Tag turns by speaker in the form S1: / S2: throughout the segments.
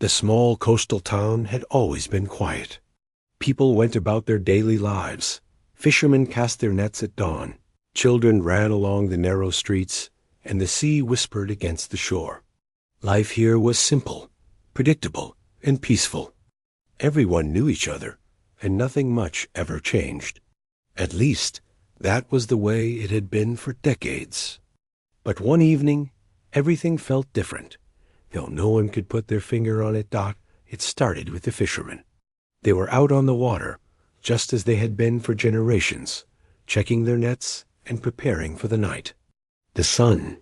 S1: The small coastal town had always been quiet. People went about their daily lives. Fishermen cast their nets at dawn. Children ran along the narrow streets, and the sea whispered against the shore. Life here was simple, predictable, and peaceful. Everyone knew each other, and nothing much ever changed. At least, that was the way it had been for decades. But one evening, everything felt different. Though no one could put their finger on it, it started with the fishermen. They were out on the water, just as they had been for generations, checking their nets and preparing for the night. The sun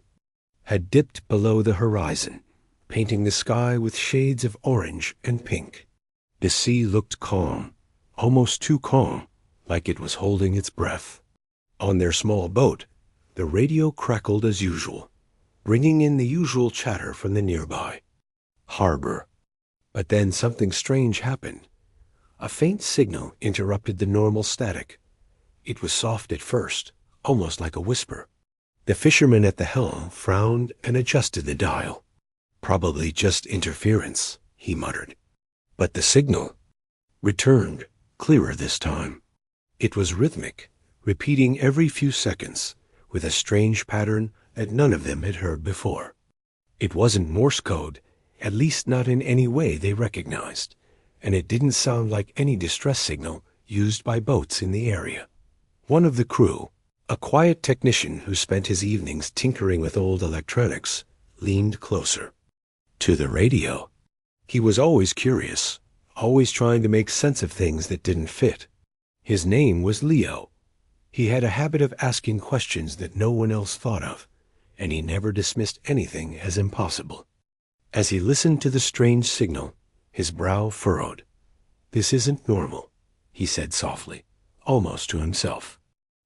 S1: had dipped below the horizon, painting the sky with shades of orange and pink. The sea looked calm, almost too calm, like it was holding its breath. On their small boat, the radio crackled as usual, bringing in the usual chatter from the nearby harbor. But then something strange happened. A faint signal interrupted the normal static. It was soft at first, almost like a whisper. The fisherman at the helm frowned and adjusted the dial. "Probably just interference," he muttered. But the signal returned, clearer this time. It was rhythmic, repeating every few seconds, with a strange pattern that none of them had heard before. It wasn't Morse code, at least not in any way they recognized, and it didn't sound like any distress signal used by boats in the area. One of the crew, a quiet technician who spent his evenings tinkering with old electronics, leaned closer. To the radio. He was always curious, always trying to make sense of things that didn't fit. His name was Leo. He had a habit of asking questions that no one else thought of, and he never dismissed anything as impossible. As he listened to the strange signal, his brow furrowed. "This isn't normal," he said softly, almost to himself.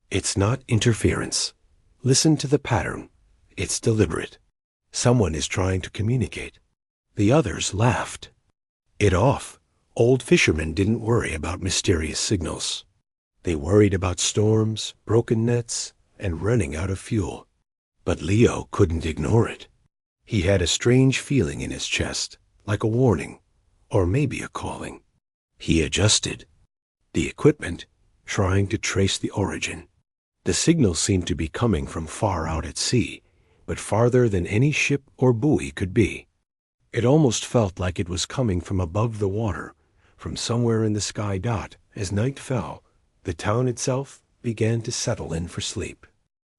S1: "It's not interference. Listen to the pattern. It's deliberate. Someone is trying to communicate." The others laughed. It off. Old fishermen didn't worry about mysterious signals. They worried about storms, broken nets, and running out of fuel. But Leo couldn't ignore it. He had a strange feeling in his chest, like a warning, or maybe a calling. He adjusted the equipment, trying to trace the origin. The signal seemed to be coming from far out at sea, but farther than any ship or buoy could be. It almost felt like it was coming from above the water, from somewhere in the sky. As night fell, the town itself began to settle in for sleep.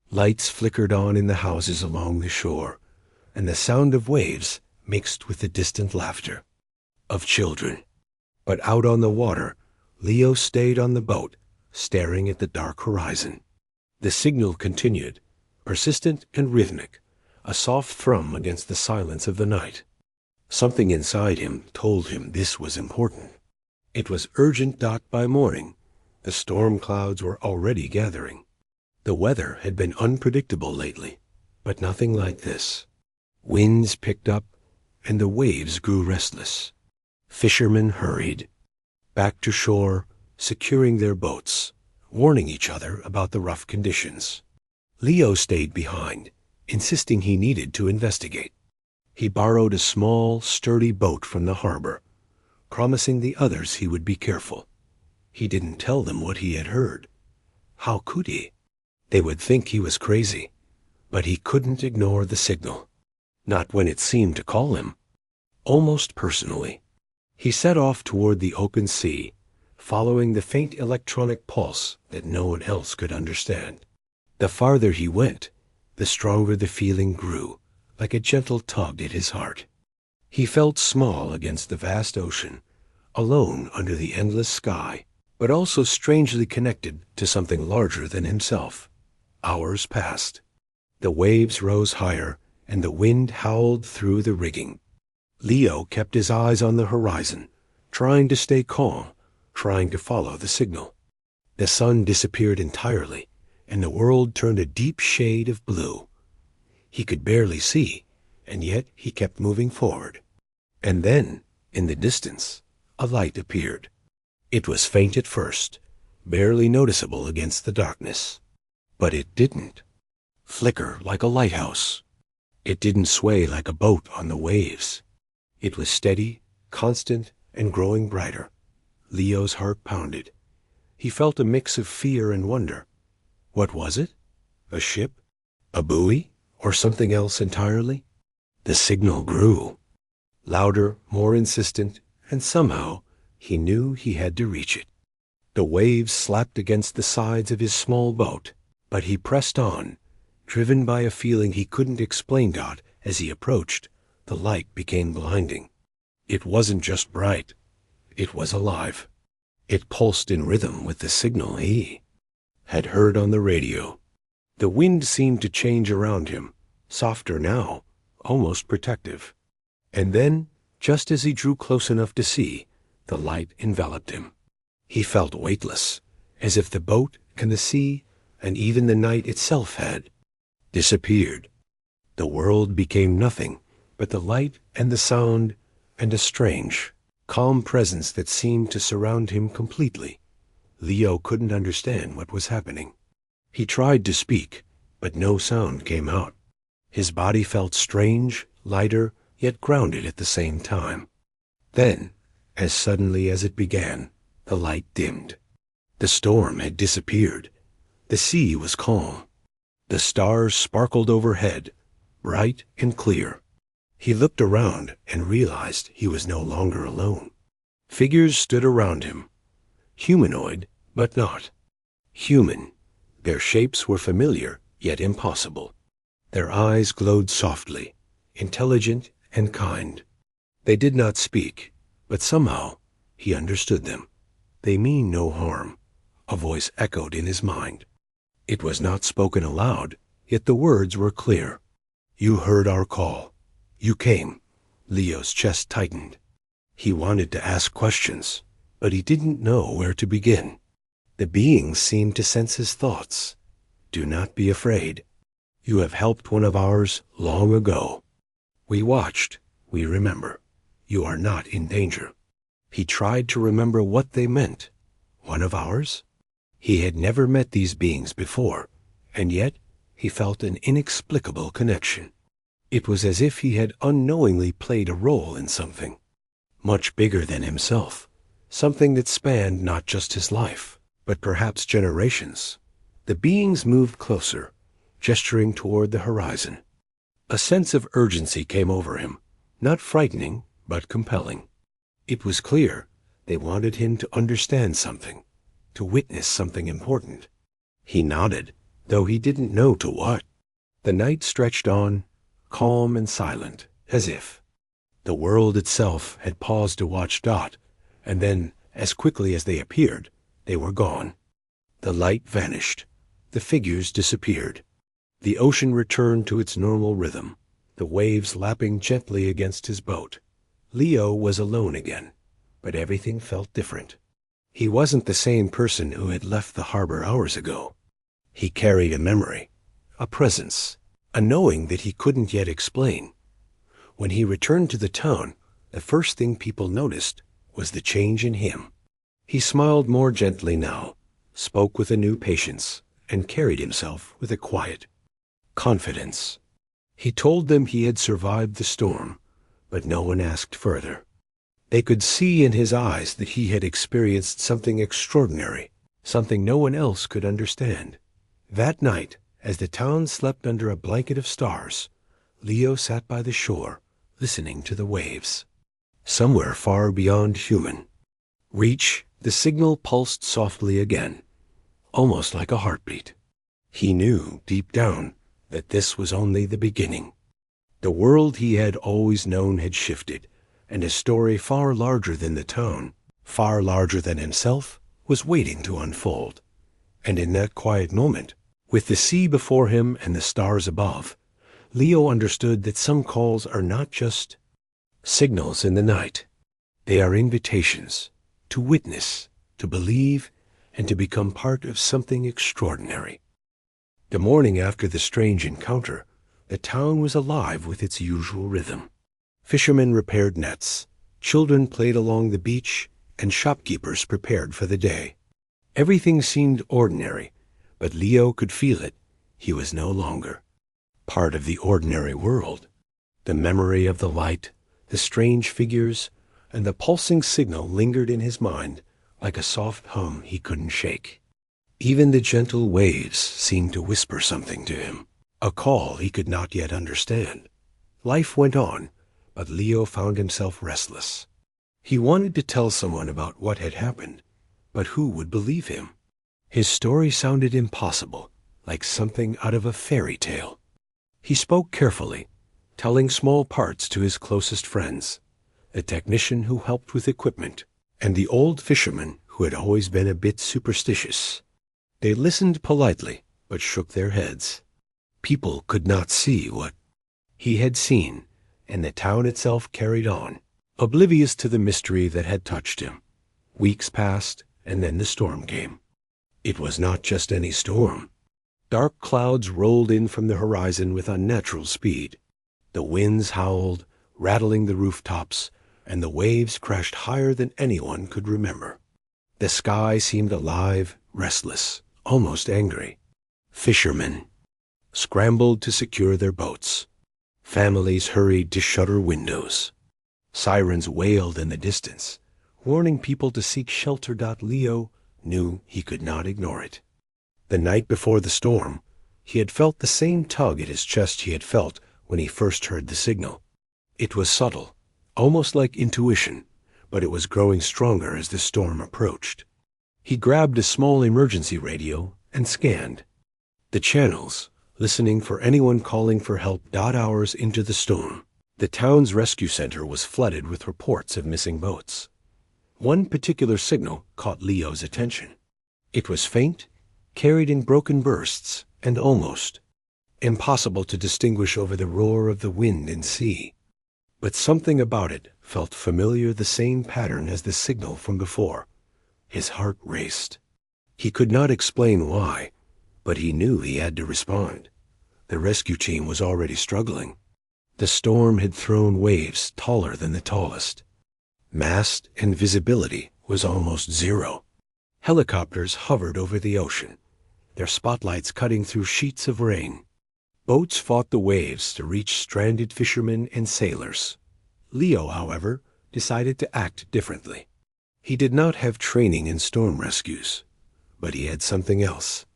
S1: Lights flickered on in the houses along the shore, and the sound of waves mixed with the distant laughter of children. But out on the water, Leo stayed on the boat, staring at the dark horizon. The signal continued, persistent and rhythmic, a soft thrum against the silence of the night. Something inside him told him this was important. It was urgent. By morning, the storm clouds were already gathering. The weather had been unpredictable lately, but nothing like this. Winds picked up, and the waves grew restless. Fishermen hurried back to shore, securing their boats, warning each other about the rough conditions. Leo stayed behind, insisting he needed to investigate. He borrowed a small, sturdy boat from the harbor, promising the others he would be careful. He didn't tell them what he had heard. How could he? They would think he was crazy, but he couldn't ignore the signal. Not when it seemed to call him. Almost personally. He set off toward the open sea, following the faint electronic pulse that no one else could understand. The farther he went, the stronger the feeling grew, like a gentle tug at his heart. He felt small against the vast ocean, alone under the endless sky, but also strangely connected to something larger than himself. Hours passed. The waves rose higher, and the wind howled through the rigging. Leo kept his eyes on the horizon, trying to stay calm, trying to follow the signal. The sun disappeared entirely, and the world turned a deep shade of blue. He could barely see, and yet he kept moving forward. And then, in the distance, a light appeared. It was faint at first, barely noticeable against the darkness. But it didn't flicker like a lighthouse. It didn't sway like a boat on the waves. It was steady, constant and growing brighter. Leo's heart pounded. He felt a mix of fear and wonder. What was it? A ship? A buoy? Or something else entirely? The signal grew. Louder, more insistent, and somehow he knew he had to reach it. The waves slapped against the sides of his small boat, but he pressed on, driven by a feeling he couldn't explain. As he approached, the light became blinding. It wasn't just bright. It was alive. It pulsed in rhythm with the signal he had heard on the radio. The wind seemed to change around him, softer now, almost protective. And then, just as he drew close enough to see, the light enveloped him. He felt weightless, as if the boat and the sea, and even the night itself had disappeared. The world became nothing but the light and the sound and a strange, calm presence that seemed to surround him completely. Leo couldn't understand what was happening. He tried to speak, but no sound came out. His body felt strange, lighter, yet grounded at the same time. Then, as suddenly as it began, the light dimmed. The storm had disappeared. The sea was calm. The stars sparkled overhead, bright and clear. He looked around and realized he was no longer alone. Figures stood around him. Humanoid, but not human. Their shapes were familiar, yet impossible. Their eyes glowed softly, intelligent and kind. They did not speak, but somehow he understood them. They mean no harm, a voice echoed in his mind. It was not spoken aloud, yet the words were clear. You heard our call. You came. Leo's chest tightened. He wanted to ask questions, but he didn't know where to begin. The beings seemed to sense his thoughts. Do not be afraid. You have helped one of ours long ago. We watched. We remember. You are not in danger. He tried to remember what they meant. One of ours? He had never met these beings before, and yet he felt an inexplicable connection. It was as if he had unknowingly played a role in something much bigger than himself, something that spanned not just his life, but perhaps generations. The beings moved closer, gesturing toward the horizon. A sense of urgency came over him, not frightening, but compelling. It was clear they wanted him to understand something, to witness something important. He nodded, though he didn't know to what. The night stretched on, calm and silent, as if the world itself had paused to watch. And then, as quickly as they appeared, they were gone. The light vanished. The figures disappeared. The ocean returned to its normal rhythm, the waves lapping gently against his boat. Leo was alone again, but everything felt different. He wasn't the same person who had left the harbor hours ago. He carried a memory, a presence, a knowing that he couldn't yet explain. When he returned to the town, the first thing people noticed was the change in him. He smiled more gently now, spoke with a new patience, and carried himself with a quiet confidence. He told them he had survived the storm, but no one asked further. They could see in his eyes that he had experienced something extraordinary, something no one else could understand. That night, as the town slept under a blanket of stars, Leo sat by the shore, listening to the waves. Somewhere far beyond human reach, the signal pulsed softly again, almost like a heartbeat. He knew, deep down, that this was only the beginning. The world he had always known had shifted, and a story far larger than the town, far larger than himself, was waiting to unfold. And in that quiet moment, with the sea before him and the stars above, Leo understood that some calls are not just signals in the night. They are invitations to witness, to believe, and to become part of something extraordinary. The morning after the strange encounter, the town was alive with its usual rhythm. Fishermen repaired nets, children played along the beach, and shopkeepers prepared for the day. Everything seemed ordinary, but Leo could feel it. He was no longer part of the ordinary world. The memory of the light, the strange figures, and the pulsing signal lingered in his mind like a soft hum he couldn't shake. Even the gentle waves seemed to whisper something to him, a call he could not yet understand. Life went on, but Leo found himself restless. He wanted to tell someone about what had happened, but who would believe him? His story sounded impossible, like something out of a fairy tale. He spoke carefully, telling small parts to his closest friends, the technician who helped with equipment, and the old fisherman who had always been a bit superstitious. They listened politely, but shook their heads. People could not see what he had seen, and the town itself carried on, oblivious to the mystery that had touched him. Weeks passed, and then the storm came. It was not just any storm. Dark clouds rolled in from the horizon with unnatural speed. The winds howled, rattling the rooftops, and the waves crashed higher than anyone could remember. The sky seemed alive, restless, almost angry. Fishermen scrambled to secure their boats. Families hurried to shutter windows. Sirens wailed in the distance, warning people to seek shelter. Leo knew he could not ignore it. The night before the storm, he had felt the same tug at his chest he had felt when he first heard the signal. It was subtle, almost like intuition, but it was growing stronger as the storm approached. He grabbed a small emergency radio and scanned the channels, listening for anyone calling for help. Hours into the storm, the town's rescue center was flooded with reports of missing boats. One particular signal caught Leo's attention. It was faint, carried in broken bursts, and almost impossible to distinguish over the roar of the wind and sea. But something about it felt familiar, the same pattern as the signal from before. His heart raced. He could not explain why, but he knew he had to respond. The rescue team was already struggling. The storm had thrown waves taller than the tallest. Mast and visibility was almost zero. Helicopters hovered over the ocean, their spotlights cutting through sheets of rain. Boats fought the waves to reach stranded fishermen and sailors. Leo, however, decided to act differently. He did not have training in storm rescues, but he had something else.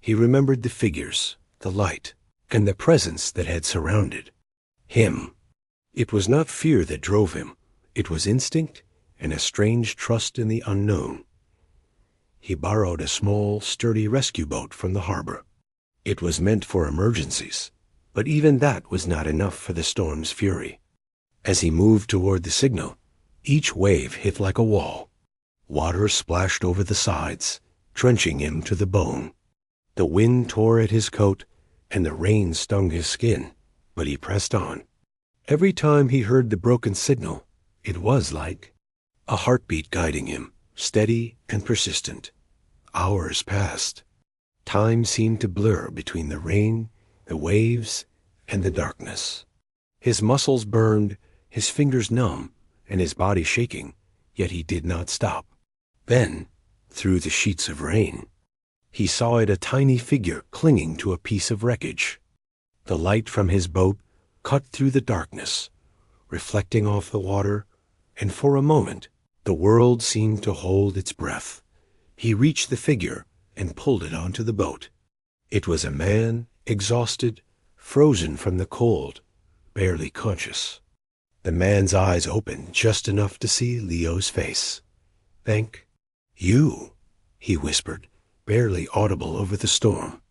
S1: He remembered the figures, the light, and the presence that had surrounded him. It was not fear that drove him. It was instinct and a strange trust in the unknown. He borrowed a small, sturdy rescue boat from the harbor. It was meant for emergencies, but even that was not enough for the storm's fury. As he moved toward the signal, each wave hit like a wall. Water splashed over the sides, drenching him to the bone. The wind tore at his coat, and the rain stung his skin, but he pressed on. Every time he heard the broken signal, it was like a heartbeat guiding him, steady and persistent. Hours passed. Time seemed to blur between the rain, the waves, and the darkness. His muscles burned, his fingers numb, and his body shaking, yet he did not stop. Then, through the sheets of rain, he saw it, a tiny figure clinging to a piece of wreckage. The light from his boat cut through the darkness, reflecting off the water, and for a moment the world seemed to hold its breath. He reached the figure and pulled it onto the boat. It was a man, exhausted, frozen from the cold, barely conscious. The man's eyes opened just enough to see Leo's face. "Thank you," he whispered, barely audible over the storm.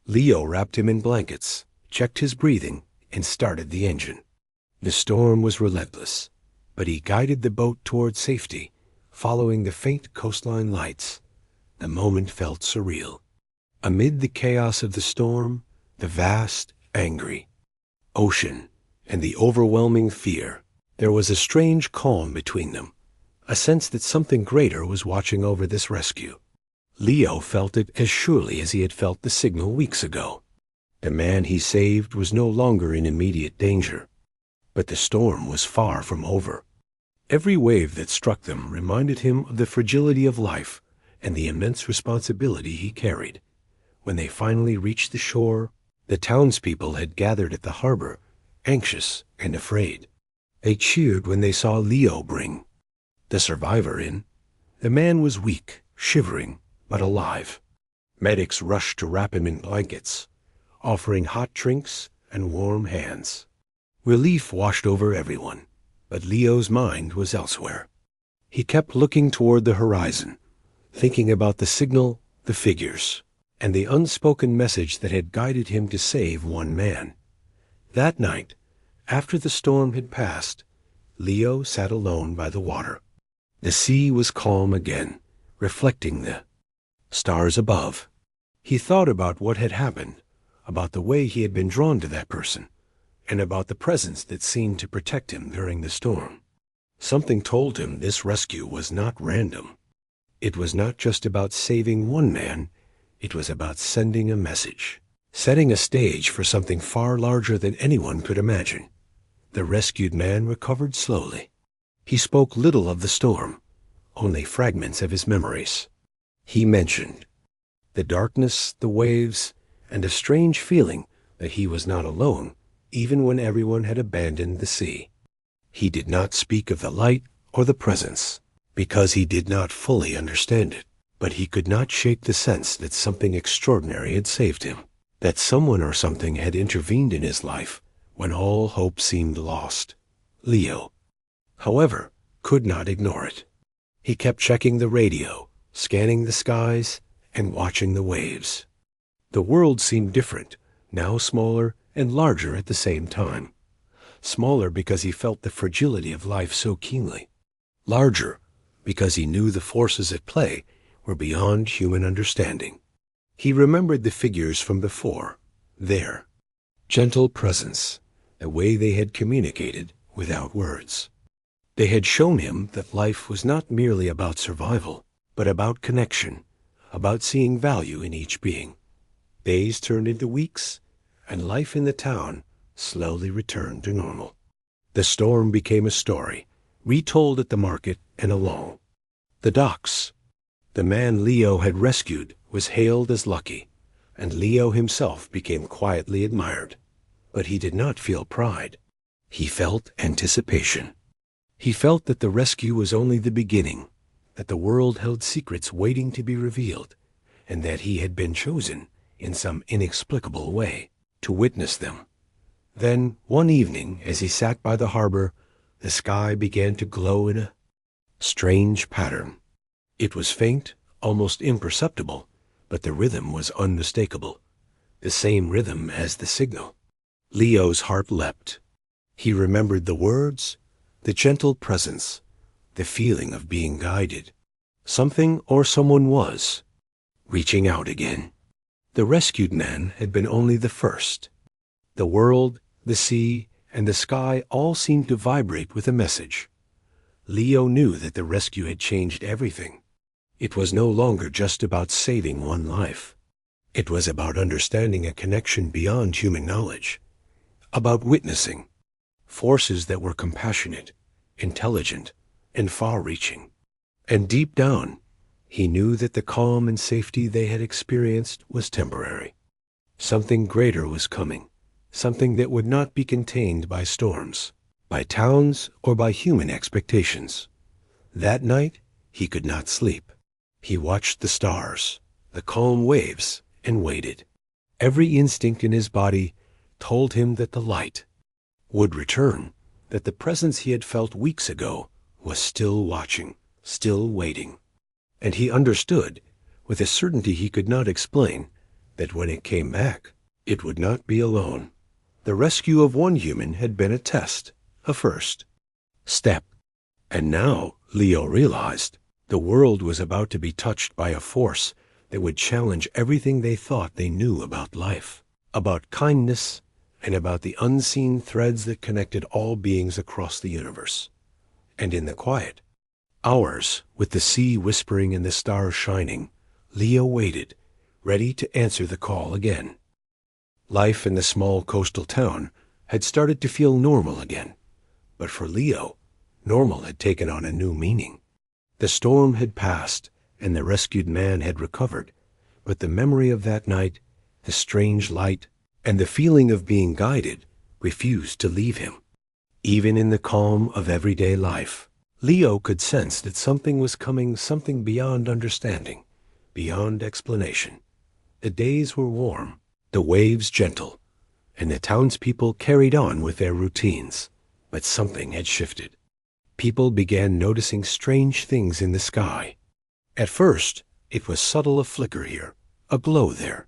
S1: Leo wrapped him in blankets, checked his breathing, and started the engine. The storm was relentless, but he guided the boat toward safety, following the faint coastline lights. The moment felt surreal. Amid the chaos of the storm, the vast, angry ocean, and the overwhelming fear, there was a strange calm between them, a sense that something greater was watching over this rescue. Leo felt it as surely as he had felt the signal weeks ago. The man he saved was no longer in immediate danger, but the storm was far from over. Every wave that struck them reminded him of the fragility of life and the immense responsibility he carried. When they finally reached the shore, the townspeople had gathered at the harbor, anxious and afraid. They cheered when they saw Leo bring The survivor in. The man was weak, shivering, but alive. Medics rushed to wrap him in blankets, offering hot drinks and warm hands. Relief washed over everyone, but Leo's mind was elsewhere. He kept looking toward the horizon, thinking about the signal, the figures, and the unspoken message that had guided him to save one man. That night, after the storm had passed, Leo sat alone by the water. The sea was calm again, reflecting the stars above. He thought about what had happened, about the way he had been drawn to that person, and about the presence that seemed to protect him during the storm. Something told him this rescue was not random. It was not just about saving one man, it was about sending a message, setting a stage for something far larger than anyone could imagine. The rescued man recovered slowly. He spoke little of the storm, only fragments of his memories. He mentioned the darkness, the waves, and a strange feeling that he was not alone, even when everyone had abandoned the sea. He did not speak of the light or the presence, because he did not fully understand it, but he could not shake the sense that something extraordinary had saved him, that someone or something had intervened in his life when all hope seemed lost. Leo, however, could not ignore it. He kept checking the radio, scanning the skies, and watching the waves. The world seemed different, now smaller and larger at the same time. Smaller because he felt the fragility of life so keenly. Larger because he knew the forces at play were beyond human understanding. He remembered the figures from before, their gentle presence, the way they had communicated without words. They had shown him that life was not merely about survival, but about connection, about seeing value in each being. Days turned into weeks, and life in the town slowly returned to normal. The storm became a story, retold at the market and along the docks. The man Leo had rescued was hailed as lucky, and Leo himself became quietly admired. But he did not feel pride. He felt anticipation. He felt that the rescue was only the beginning, that the world held secrets waiting to be revealed, and that he had been chosen, in some inexplicable way, to witness them. Then, one evening, as he sat by the harbor, the sky began to glow in a strange pattern. It was faint, almost imperceptible, but the rhythm was unmistakable, the same rhythm as the signal. Leo's heart leapt. He remembered the words, the gentle presence, the feeling of being guided. Something or someone was reaching out again. The rescued man had been only the first. The world, the sea, and the sky all seemed to vibrate with a message. Leo knew that the rescue had changed everything. It was no longer just about saving one life. It was about understanding a connection beyond human knowledge, about witnessing forces that were compassionate, intelligent, and far-reaching. And deep down, he knew that the calm and safety they had experienced was temporary. Something greater was coming, something that would not be contained by storms, by towns, or by human expectations. That night, he could not sleep. He watched the stars, the calm waves, and waited. Every instinct in his body told him that the light would return, that the presence he had felt weeks ago was still watching, still waiting. And he understood, with a certainty he could not explain, that when it came back, it would not be alone. The rescue of one human had been a test, a first step. And now, Leo realized, the world was about to be touched by a force that would challenge everything they thought they knew about life, about kindness, and about the unseen threads that connected all beings across the universe. And in the quiet, hours, with the sea whispering and the stars shining, Leo waited, ready to answer the call again. Life in the small coastal town had started to feel normal again, but for Leo, normal had taken on a new meaning. The storm had passed, and the rescued man had recovered, but the memory of that night, the strange light, and the feeling of being guided refused to leave him. Even in the calm of everyday life, Leo could sense that something was coming, something beyond understanding, beyond explanation. The days were warm, the waves gentle, and the townspeople carried on with their routines. But something had shifted. People began noticing strange things in the sky. At first, it was subtle, a flicker here, a glow there.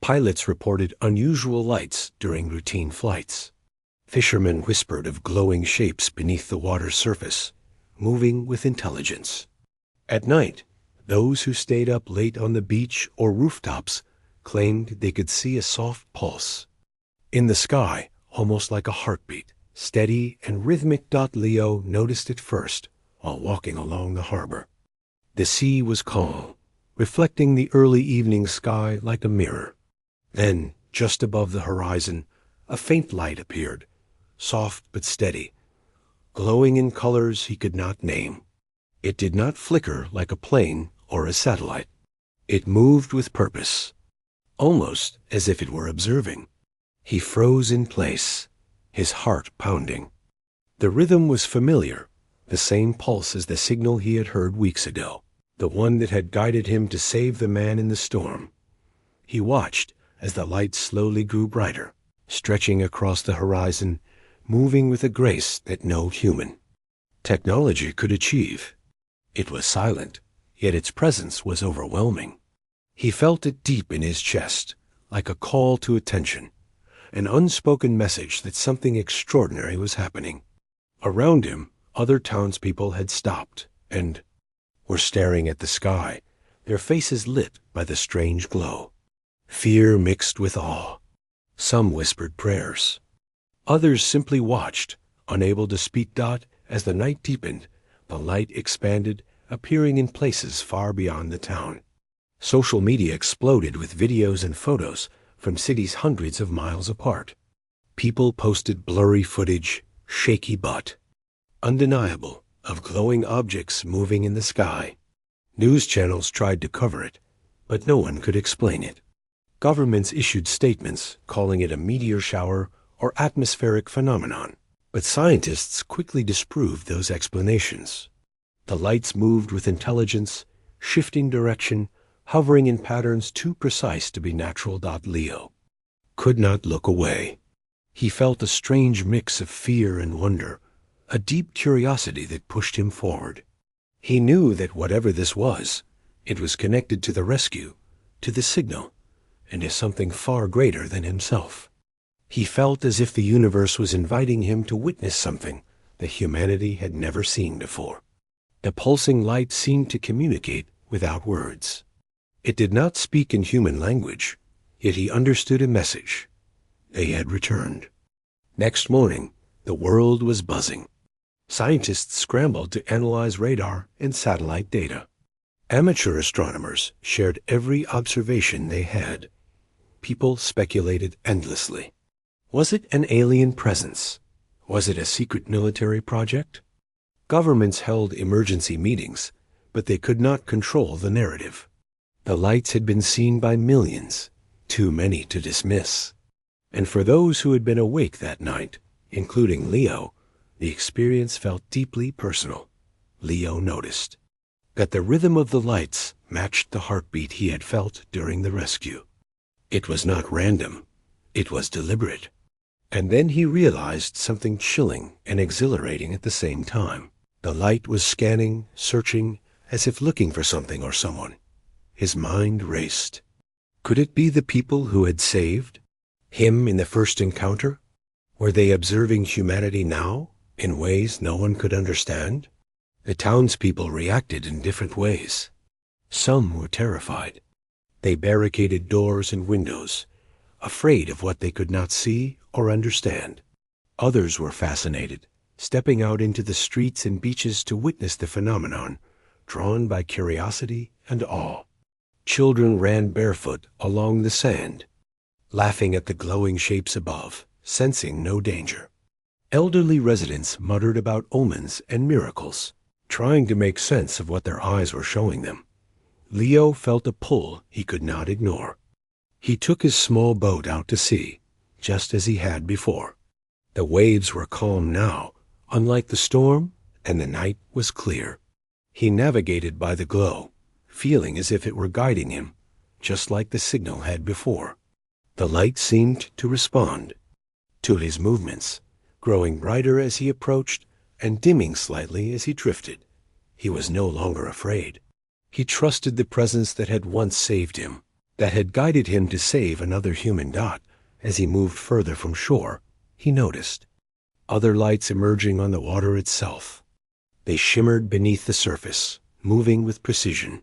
S1: Pilots reported unusual lights during routine flights. Fishermen whispered of glowing shapes beneath the water's surface, moving with intelligence. At night, those who stayed up late on the beach or rooftops claimed they could see a soft pulse in the sky, almost like a heartbeat, steady and rhythmic. Leo noticed it first while walking along the harbor. The sea was calm, reflecting the early evening sky like a mirror. Then, just above the horizon, a faint light appeared, soft but steady, glowing in colors he could not name. It did not flicker like a plane or a satellite. It moved with purpose, almost as if it were observing. He froze in place, his heart pounding. The rhythm was familiar, the same pulse as the signal he had heard weeks ago, the one that had guided him to save the man in the storm. He watched as the light slowly grew brighter, stretching across the horizon, moving with a grace that no human technology could achieve. It was silent, yet its presence was overwhelming. He felt it deep in his chest, like a call to attention, an unspoken message that something extraordinary was happening. Around him, other townspeople had stopped and were staring at the sky, their faces lit by the strange glow. Fear mixed with awe. Some whispered prayers. Others simply watched, unable to speak. As the night deepened, the light expanded, appearing in places far beyond the town. Social media exploded with videos and photos from cities hundreds of miles apart. People posted blurry footage, shaky but undeniable, of glowing objects moving in the sky. News channels tried to cover it, but no one could explain it. Governments issued statements calling it a meteor shower or atmospheric phenomenon, but scientists quickly disproved those explanations. The lights moved with intelligence, shifting direction, hovering in patterns too precise to be natural. Leo could not look away. He felt a strange mix of fear and wonder, a deep curiosity that pushed him forward. He knew that whatever this was, it was connected to the rescue, to the signal, and to something far greater than himself. He felt as if the universe was inviting him to witness something that humanity had never seen before. The pulsing light seemed to communicate without words. It did not speak in human language, yet he understood a message. They had returned. Next morning, the world was buzzing. Scientists scrambled to analyze radar and satellite data. Amateur astronomers shared every observation they had. People speculated endlessly. Was it an alien presence? Was it a secret military project? Governments held emergency meetings, but they could not control the narrative. The lights had been seen by millions, too many to dismiss. And for those who had been awake that night, including Leo, the experience felt deeply personal. Leo noticed that the rhythm of the lights matched the heartbeat he had felt during the rescue. It was not random. It was deliberate. And then he realized something chilling and exhilarating at the same time. The light was scanning, searching, as if looking for something or someone. His mind raced. Could it be the people who had saved him in the first encounter? Were they observing humanity now in ways no one could understand? The townspeople reacted in different ways. Some were terrified. They barricaded doors and windows, afraid of what they could not see or understand. Others were fascinated, stepping out into the streets and beaches to witness the phenomenon, drawn by curiosity and awe. Children ran barefoot along the sand, laughing at the glowing shapes above, sensing no danger. Elderly residents muttered about omens and miracles, trying to make sense of what their eyes were showing them. Leo felt a pull he could not ignore. He took his small boat out to sea, just as he had before. The waves were calm now, unlike the storm, and the night was clear. He navigated by the glow, feeling as if it were guiding him, just like the signal had before. The light seemed to respond to his movements, growing brighter as he approached and dimming slightly as he drifted. He was no longer afraid. He trusted the presence that had once saved him, that had guided him to save another human dot. As he moved further from shore, he noticed other lights emerging on the water itself. They shimmered beneath the surface, moving with precision.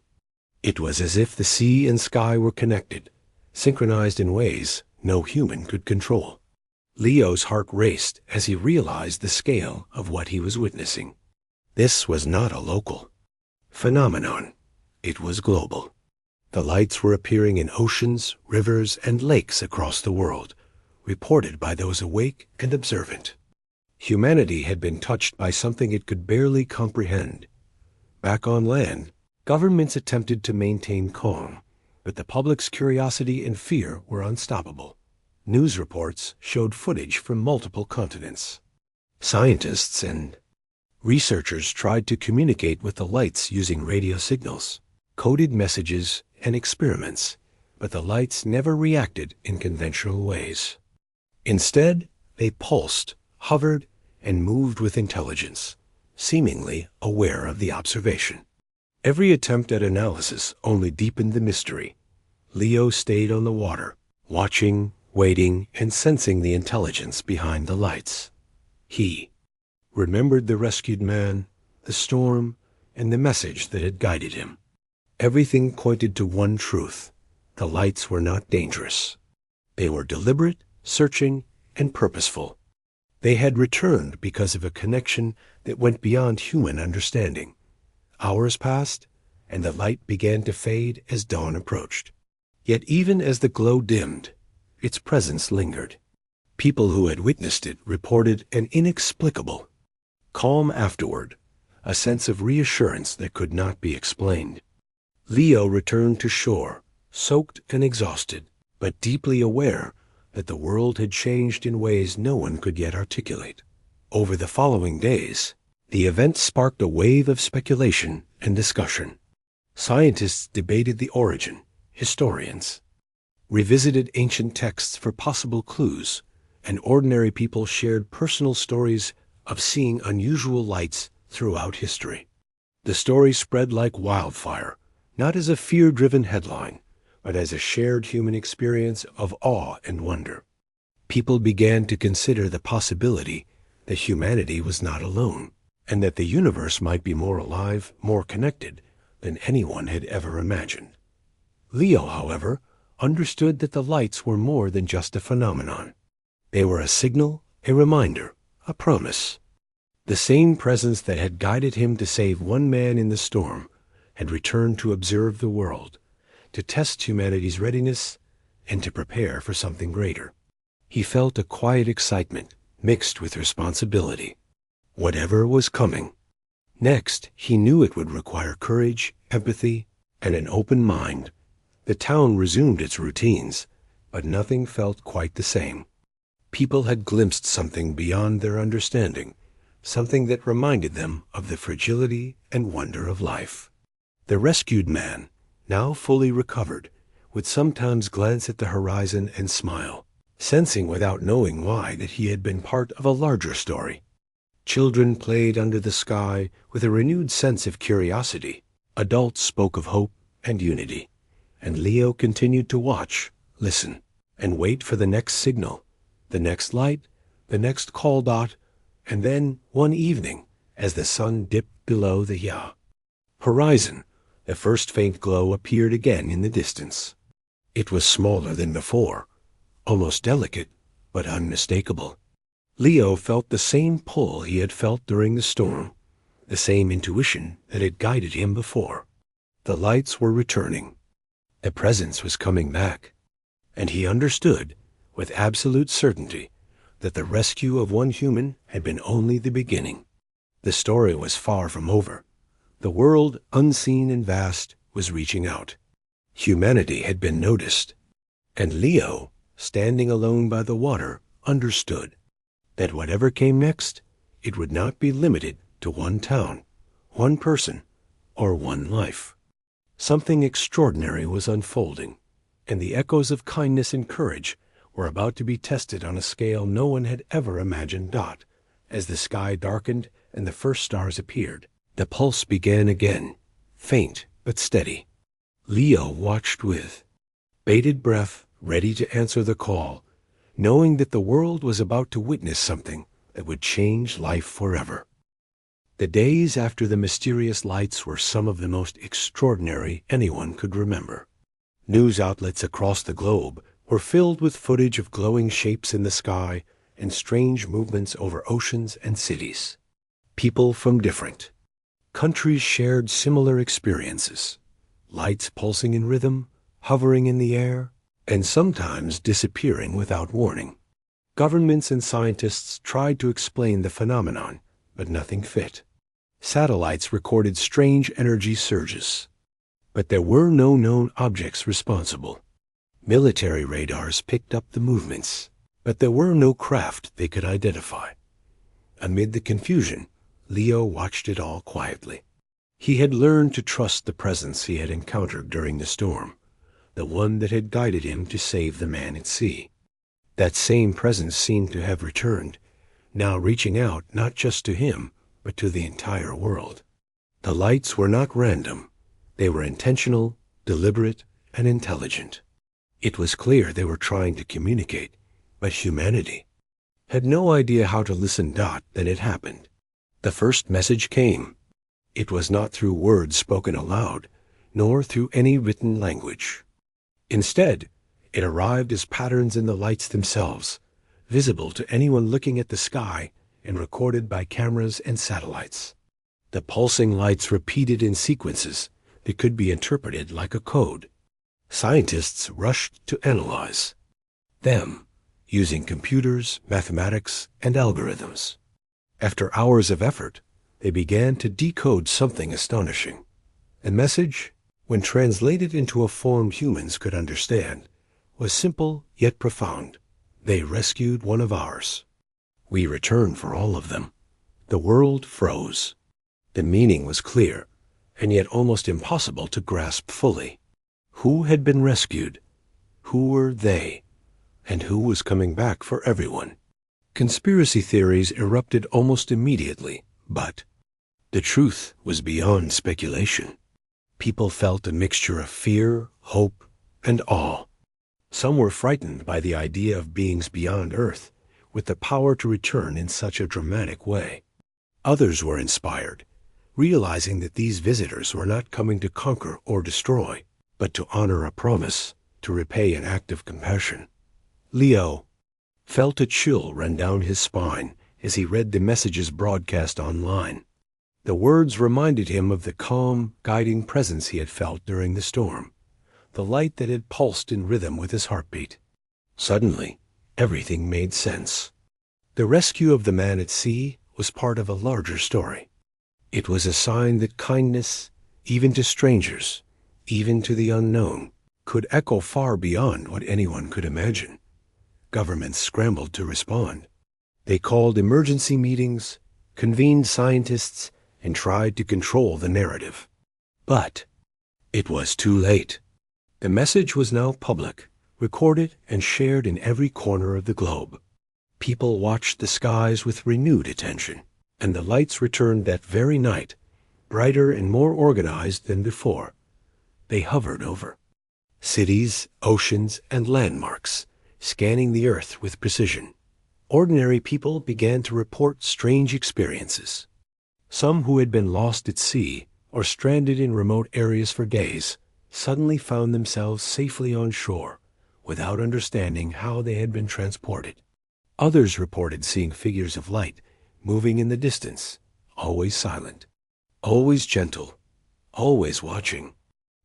S1: It was as if the sea and sky were connected, synchronized in ways no human could control. Leo's heart raced as he realized the scale of what he was witnessing. This was not a local phenomenon. It was global. The lights were appearing in oceans, rivers, and lakes across the world, reported by those awake and observant. Humanity had been touched by something it could barely comprehend. Back on land, governments attempted to maintain calm, but the public's curiosity and fear were unstoppable. News reports showed footage from multiple continents. Scientists and researchers tried to communicate with the lights using radio signals, coded messages, and experiments, but the lights never reacted in conventional ways. Instead, they pulsed, hovered, and moved with intelligence, seemingly aware of the observation. Every attempt at analysis only deepened the mystery. Leo stayed on the water, watching, waiting, and sensing the intelligence behind the lights. He remembered the rescued man, the storm, and the message that had guided him. Everything pointed to one truth: the lights were not dangerous. They were deliberate, searching, and purposeful. They had returned because of a connection that went beyond human understanding. Hours passed, and the light began to fade as dawn approached. Yet even as the glow dimmed, its presence lingered. People who had witnessed it reported an inexplicable calm afterward, a sense of reassurance that could not be explained. Leo returned to shore, soaked and exhausted, but deeply aware that the world had changed in ways no one could yet articulate. Over the following days, the event sparked a wave of speculation and discussion. Scientists debated the origin, historians revisited ancient texts for possible clues, and ordinary people shared personal stories of seeing unusual lights throughout history. The story spread like wildfire, not as a fear-driven headline, but as a shared human experience of awe and wonder. People began to consider the possibility that humanity was not alone, and that the universe might be more alive, more connected than anyone had ever imagined. Leo, however, understood that the lights were more than just a phenomenon. They were a signal, a reminder, a promise. The same presence that had guided him to save one man in the storm had returned to observe the world, to test humanity's readiness, and to prepare for something greater. He felt a quiet excitement mixed with responsibility. Whatever was coming next, he knew it would require courage, empathy, and an open mind. The town resumed its routines, but nothing felt quite the same. People had glimpsed something beyond their understanding, something that reminded them of the fragility and wonder of life. The rescued man, now fully recovered, would sometimes glance at the horizon and smile, sensing without knowing why that he had been part of a larger story. Children played under the sky with a renewed sense of curiosity. Adults spoke of hope and unity. And Leo continued to watch, listen, and wait for the next signal, the next light, the next call dot, and then, one evening, as the sun dipped below the horizon, the first faint glow appeared again in the distance. It was smaller than before, almost delicate, but unmistakable. Leo felt the same pull he had felt during the storm, the same intuition that had guided him before. The lights were returning. The presence was coming back, and he understood, with absolute certainty, that the rescue of one human had been only the beginning. The story was far from over. The world, unseen and vast, was reaching out. Humanity had been noticed, and Leo, standing alone by the water, understood that whatever came next, it would not be limited to one town, one person, or one life. Something extraordinary was unfolding, and the echoes of kindness and courage were about to be tested on a scale no one had ever imagined. As the sky darkened and the first stars appeared, the pulse began again, faint but steady. Leo watched with bated breath, ready to answer the call, knowing that the world was about to witness something that would change life forever. The days after the mysterious lights were some of the most extraordinary anyone could remember. News outlets across the globe were filled with footage of glowing shapes in the sky and strange movements over oceans and cities. People from different countries shared similar experiences, lights pulsing in rhythm, hovering in the air, and sometimes disappearing without warning. Governments and scientists tried to explain the phenomenon, but nothing fit. Satellites recorded strange energy surges, but there were no known objects responsible. Military radars picked up the movements, but there were no craft they could identify. Amid the confusion, Leo watched it all quietly. He had learned to trust the presence he had encountered during the storm, the one that had guided him to save the man at sea. That same presence seemed to have returned, now reaching out not just to him, but to the entire world. The lights were not random. They were intentional, deliberate, and intelligent. It was clear they were trying to communicate, but humanity had no idea how to listen. Then it happened. The first message came. It was not through words spoken aloud, nor through any written language. Instead, it arrived as patterns in the lights themselves, visible to anyone looking at the sky and recorded by cameras and satellites. The pulsing lights repeated in sequences that could be interpreted like a code. Scientists rushed to analyze them, using computers, mathematics, and algorithms. After hours of effort, they began to decode something astonishing. A message, when translated into a form humans could understand, was simple yet profound. They rescued one of ours. We return for all of them. The world froze. The meaning was clear, and yet almost impossible to grasp fully. Who had been rescued? Who were they? And who was coming back for everyone? Conspiracy theories erupted almost immediately, but the truth was beyond speculation. People felt a mixture of fear, hope, and awe. Some were frightened by the idea of beings beyond Earth, with the power to return in such a dramatic way. Others were inspired, realizing that these visitors were not coming to conquer or destroy, but to honor a promise, to repay an act of compassion. Leo felt a chill run down his spine as he read the messages broadcast online. The words reminded him of the calm, guiding presence he had felt during the storm, the light that had pulsed in rhythm with his heartbeat. Suddenly, everything made sense. The rescue of the man at sea was part of a larger story. It was a sign that kindness, even to strangers, even to the unknown, could echo far beyond what anyone could imagine. Governments scrambled to respond. They called emergency meetings, convened scientists, and tried to control the narrative. But it was too late. The message was now public, recorded and shared in every corner of the globe. People watched the skies with renewed attention, and the lights returned that very night, brighter and more organized than before. They hovered over cities, oceans, and landmarks, scanning the earth with precision. Ordinary people began to report strange experiences. Some who had been lost at sea or stranded in remote areas for days suddenly found themselves safely on shore without understanding how they had been transported. Others reported seeing figures of light moving in the distance, always silent, always gentle, always watching.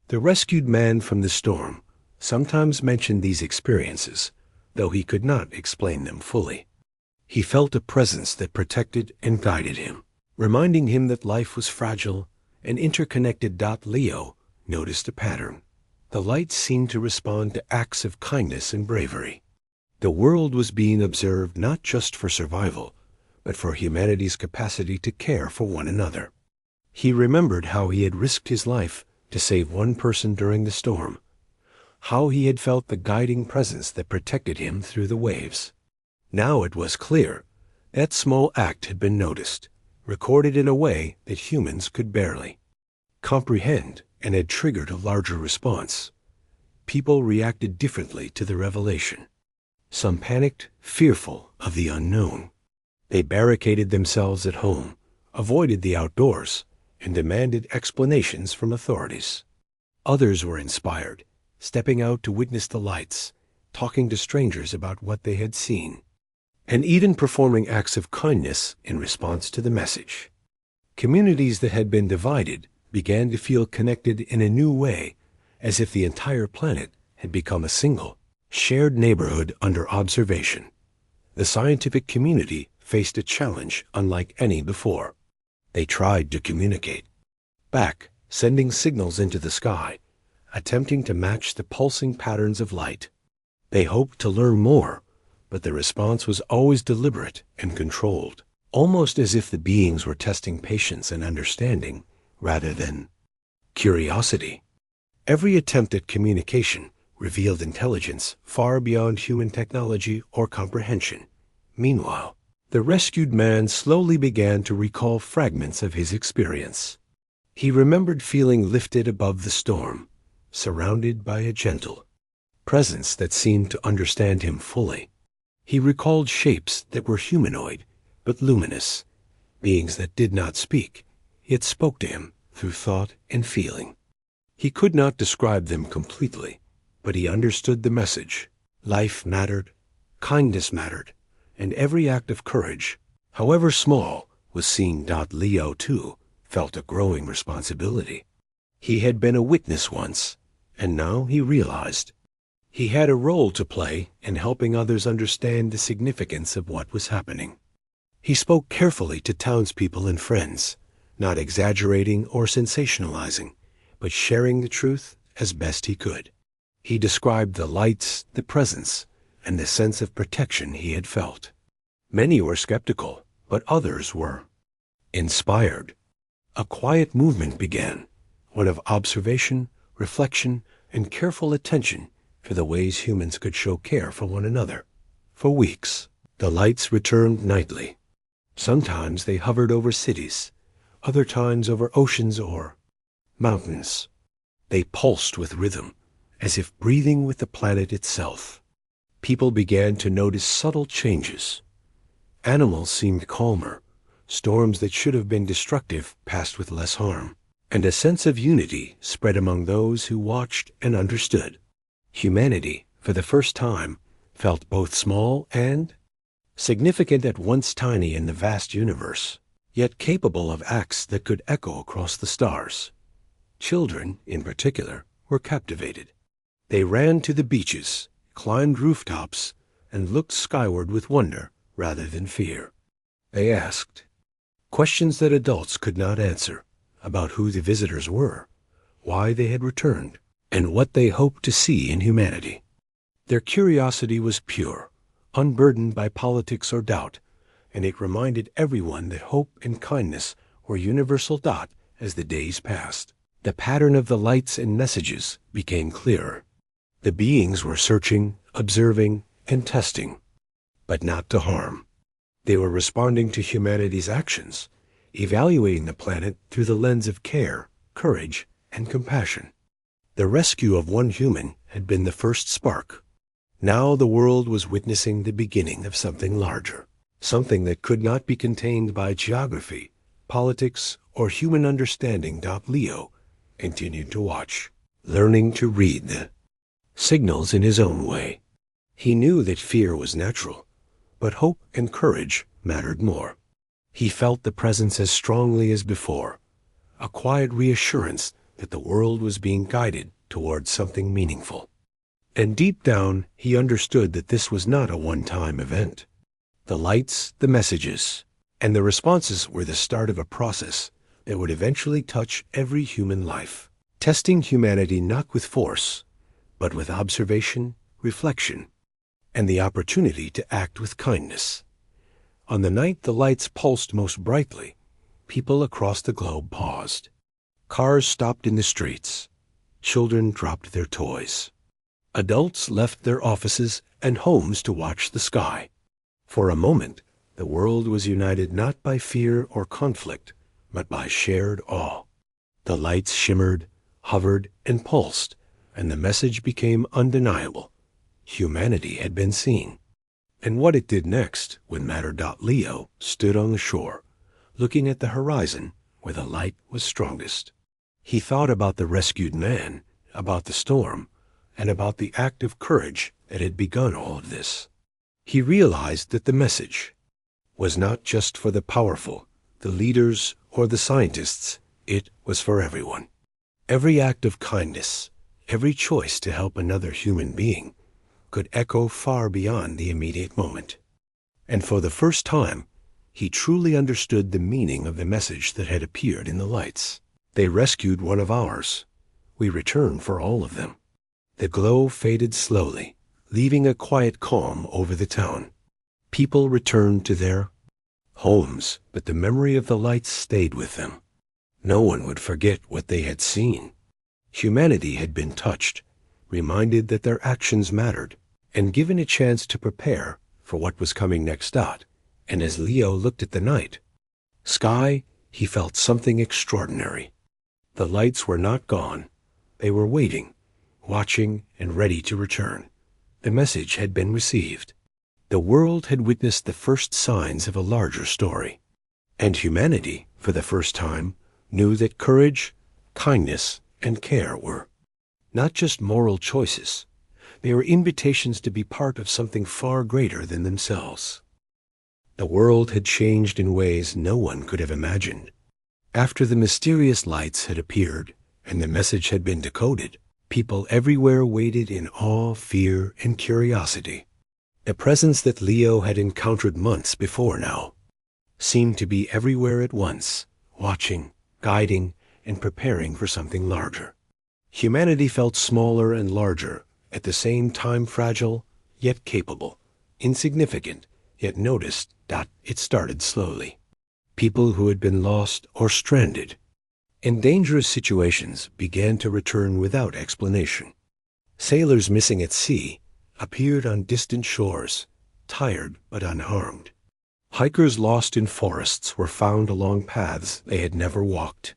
S1: The rescued man from the storm sometimes mentioned these experiences, though he could not explain them fully. He felt a presence that protected and guided him, reminding him that life was fragile and interconnected. Leo noticed a pattern. The lights seemed to respond to acts of kindness and bravery. The world was being observed not just for survival, but for humanity's capacity to care for one another. He remembered how he had risked his life to save one person during the storm, how he had felt the guiding presence that protected him through the waves. Now it was clear that small act had been noticed, recorded in a way that humans could barely comprehend, and had triggered a larger response. People reacted differently to the revelation. Some panicked, fearful of the unknown. They barricaded themselves at home, avoided the outdoors, and demanded explanations from authorities. Others were inspired, stepping out to witness the lights, talking to strangers about what they had seen, and even performing acts of kindness in response to the message. Communities that had been divided began to feel connected in a new way, as if the entire planet had become a single, shared neighborhood under observation. The scientific community faced a challenge unlike any before. They tried to communicate back, sending signals into the sky, attempting to match the pulsing patterns of light. They hoped to learn more, but the response was always deliberate and controlled, almost as if the beings were testing patience and understanding rather than curiosity. Every attempt at communication revealed intelligence far beyond human technology or comprehension. Meanwhile, the rescued man slowly began to recall fragments of his experience. He remembered feeling lifted above the storm, surrounded by a gentle presence that seemed to understand him fully. He recalled shapes that were humanoid but luminous, beings that did not speak, yet spoke to him through thought and feeling. He could not describe them completely, but he understood the message. Life mattered, kindness mattered, and every act of courage, however small, was seen. Leo, too, felt a growing responsibility. He had been a witness once, and now he realized he had a role to play in helping others understand the significance of what was happening. He spoke carefully to townspeople and friends, not exaggerating or sensationalizing, but sharing the truth as best he could. He described the lights, the presence, and the sense of protection he had felt. Many were skeptical, but others were inspired. A quiet movement began, one of observation, reflection, and careful attention for the ways humans could show care for one another. For weeks, the lights returned nightly. Sometimes they hovered over cities, other times over oceans or mountains. They pulsed with rhythm, as if breathing with the planet itself. People began to notice subtle changes. Animals seemed calmer, storms that should have been destructive passed with less harm, and a sense of unity spread among those who watched and understood. Humanity, for the first time, felt both small and significant, at once tiny in the vast universe, yet capable of acts that could echo across the stars. Children, in particular, were captivated. They ran to the beaches, climbed rooftops, and looked skyward with wonder rather than fear. They asked questions that adults could not answer about who the visitors were, why they had returned, and what they hoped to see in humanity. Their curiosity was pure, unburdened by politics or doubt, and it reminded everyone that hope and kindness were universal. As the days passed, the pattern of the lights and messages became clearer. The beings were searching, observing, and testing, but not to harm. They were responding to humanity's actions, evaluating the planet through the lens of care, courage, and compassion. The rescue of one human had been the first spark. Now the world was witnessing the beginning of something larger, something that could not be contained by geography, politics, or human understanding. Leo continued to watch, learning to read the signals in his own way. He knew that fear was natural, but hope and courage mattered more. He felt the presence as strongly as before, a quiet reassurance that the world was being guided towards something meaningful. And deep down, he understood that this was not a one-time event. The lights, the messages, and the responses were the start of a process that would eventually touch every human life, testing humanity not with force, but with observation, reflection, and the opportunity to act with kindness. On the night the lights pulsed most brightly, people across the globe paused. Cars stopped in the streets. Children dropped their toys. Adults left their offices and homes to watch the sky. For a moment, the world was united not by fear or conflict, but by shared awe. The lights shimmered, hovered, and pulsed, and the message became undeniable. Humanity had been seen. And what it did next when Matter.Leo stood on the shore, looking at the horizon where the light was strongest. He thought about the rescued man, about the storm, and about the act of courage that had begun all of this. He realized that the message was not just for the powerful, the leaders, or the scientists. It was for everyone. Every act of kindness, every choice to help another human being, could echo far beyond the immediate moment. And for the first time, he truly understood the meaning of the message that had appeared in the lights. They rescued one of ours. We return for all of them. The glow faded slowly, leaving a quiet calm over the town. People returned to their homes, but the memory of the lights stayed with them. No one would forget what they had seen. Humanity had been touched, reminded that their actions mattered, and given a chance to prepare for what was coming next. And as Leo looked at the night sky, he felt something extraordinary. The lights were not gone. They were waiting, watching, and ready to return. The message had been received. The world had witnessed the first signs of a larger story. And humanity, for the first time, knew that courage, kindness, and care were not just moral choices. They were invitations to be part of something far greater than themselves. The world had changed in ways no one could have imagined. After the mysterious lights had appeared and the message had been decoded, people everywhere waited in awe, fear, and curiosity. The presence that Leo had encountered months before now seemed to be everywhere at once, watching, guiding, and preparing for something larger. Humanity felt smaller and larger, at the same time fragile, yet capable, insignificant, yet noticed. It started slowly. People who had been lost or stranded in dangerous situations began to return without explanation. Sailors missing at sea appeared on distant shores, tired but unharmed. Hikers lost in forests were found along paths they had never walked.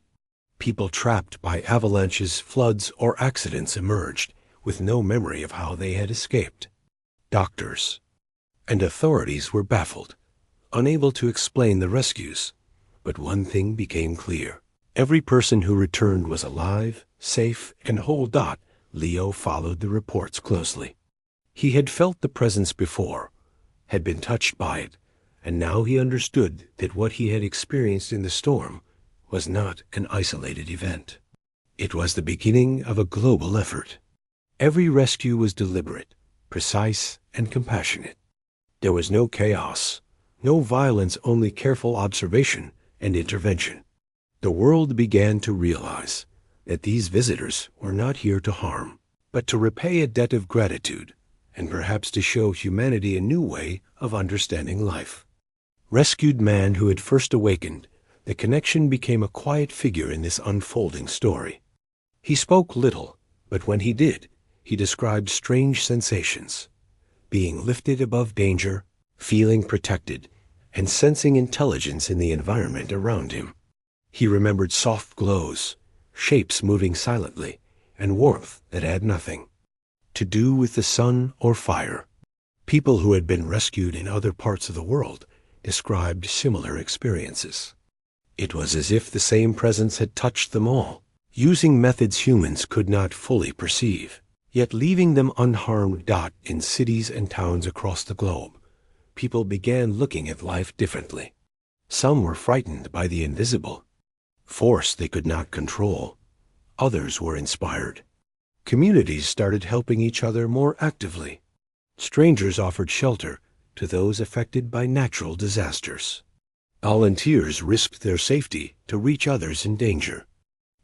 S1: People trapped by avalanches, floods, or accidents emerged with no memory of how they had escaped. Doctors and authorities were baffled, unable to explain the rescues. But one thing became clear. Every person who returned was alive, safe, and whole. Leo followed the reports closely. He had felt the presence before, had been touched by it, and now he understood that what he had experienced in the storm was not an isolated event. It was the beginning of a global effort. Every rescue was deliberate, precise, and compassionate. There was no chaos, no violence, only careful observation and intervention. The world began to realize that these visitors were not here to harm, but to repay a debt of gratitude and perhaps to show humanity a new way of understanding life. Rescued man who had first awakened, the connection became a quiet figure in this unfolding story. He spoke little, but when he did, he described strange sensations. Being lifted above danger, feeling protected, and sensing intelligence in the environment around him. He remembered soft glows, shapes moving silently, and warmth that had nothing to do with the sun or fire. People who had been rescued in other parts of the world described similar experiences. It was as if the same presence had touched them all, using methods humans could not fully perceive, yet leaving them unharmed. In cities and towns across the globe, people began looking at life differently. Some were frightened by the invisible, force they could not control. Others were inspired. Communities started helping each other more actively. Strangers offered shelter to those affected by natural disasters. Volunteers risked their safety to reach others in danger.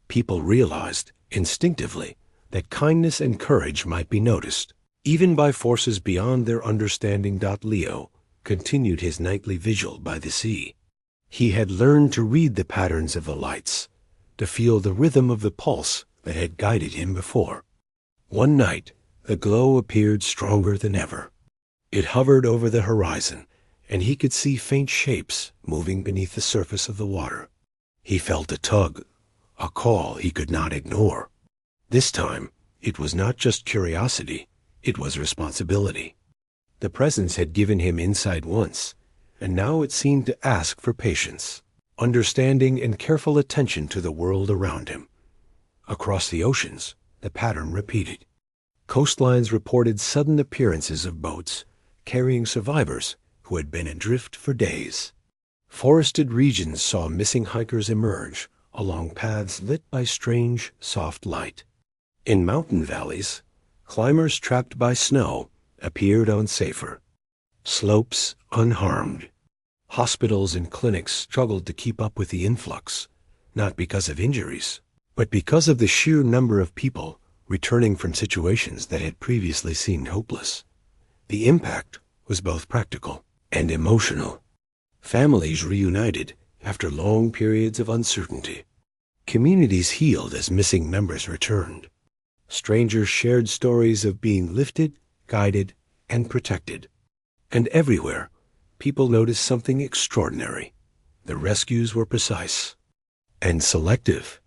S1: People realized, instinctively, that kindness and courage might be noticed, even by forces beyond their understanding. Leo continued his nightly vigil by the sea. He had learned to read the patterns of the lights, to feel the rhythm of the pulse that had guided him before. One night, the glow appeared stronger than ever. It hovered over the horizon, and he could see faint shapes moving beneath the surface of the water. He felt a tug, a call he could not ignore. This time, it was not just curiosity, it was responsibility. The presence had given him insight once, and now it seemed to ask for patience, understanding, and careful attention to the world around him. Across the oceans, the pattern repeated. Coastlines reported sudden appearances of boats carrying survivors who had been adrift for days. Forested regions saw missing hikers emerge along paths lit by strange, soft light. In mountain valleys, climbers trapped by snow appeared on safer slopes unharmed. Hospitals and clinics struggled to keep up with the influx, not because of injuries, but because of the sheer number of people returning from situations that had previously seemed hopeless. The impact was both practical and emotional. Families reunited after long periods of uncertainty. Communities healed as missing members returned. Strangers shared stories of being lifted, guided, and protected. And everywhere, people noticed something extraordinary. The rescues were precise and selective.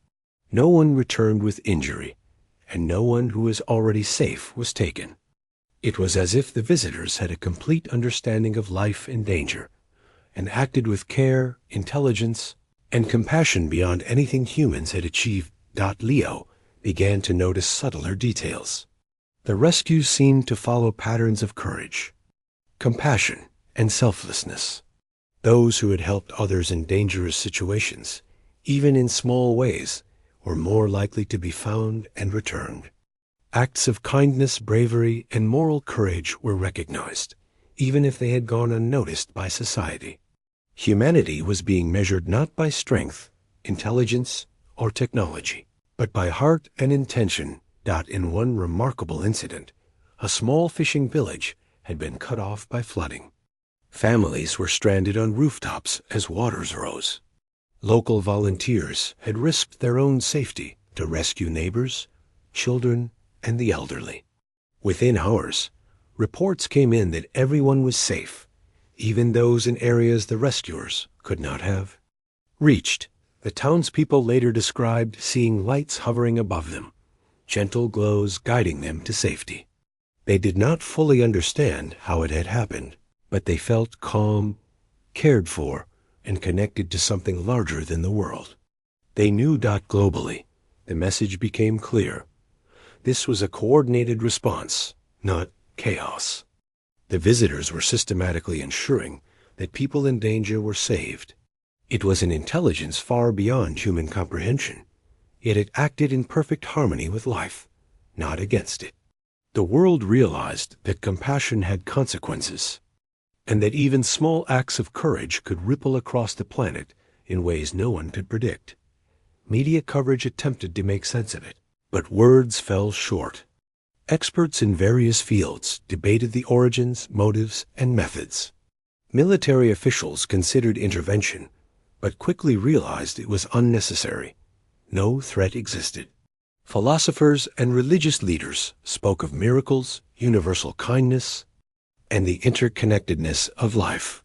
S1: No one returned with injury, and no one who was already safe was taken. It was as if the visitors had a complete understanding of life and danger, and acted with care, intelligence, and compassion beyond anything humans had achieved. Leo began to notice subtler details. The rescues seemed to follow patterns of courage, compassion, and selflessness. Those who had helped others in dangerous situations, even in small ways, were more likely to be found and returned. Acts of kindness, bravery, and moral courage were recognized, even if they had gone unnoticed by society. Humanity was being measured not by strength, intelligence, or technology, but by heart and intention. In one remarkable incident, a small fishing village had been cut off by flooding. Families were stranded on rooftops as waters rose. Local volunteers had risked their own safety to rescue neighbors, children, and the elderly. Within hours, reports came in that everyone was safe, even those in areas the rescuers could not have reached. The townspeople later described seeing lights hovering above them, gentle glows guiding them to safety. They did not fully understand how it had happened, but they felt calm, cared for, and connected to something larger than the world. They knew. Globally, the message became clear. This was a coordinated response, not chaos. The visitors were systematically ensuring that people in danger were saved. It was an intelligence far beyond human comprehension, yet it acted in perfect harmony with life, not against it. The world realized that compassion had consequences, and that even small acts of courage could ripple across the planet in ways no one could predict. Media coverage attempted to make sense of it, but words fell short. Experts in various fields debated the origins, motives, and methods. Military officials considered intervention, but quickly realized it was unnecessary. No threat existed. Philosophers and religious leaders spoke of miracles, universal kindness, and the interconnectedness of life.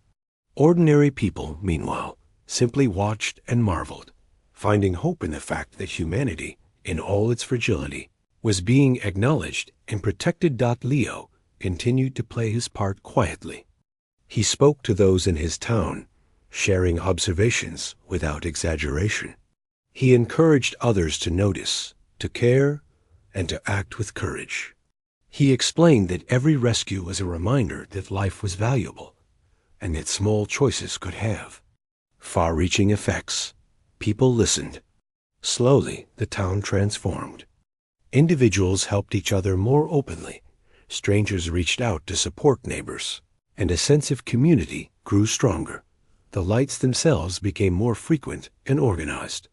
S1: Ordinary people, meanwhile, simply watched and marveled, finding hope in the fact that humanity, in all its fragility, was being acknowledged and protected. Leo continued to play his part quietly. He spoke to those in his town, sharing observations without exaggeration. He encouraged others to notice, to care, and to act with courage. He explained that every rescue was a reminder that life was valuable, and that small choices could have far-reaching effects. People listened. Slowly, the town transformed. Individuals helped each other more openly. Strangers reached out to support neighbors, and a sense of community grew stronger. The lights themselves became more frequent and organized.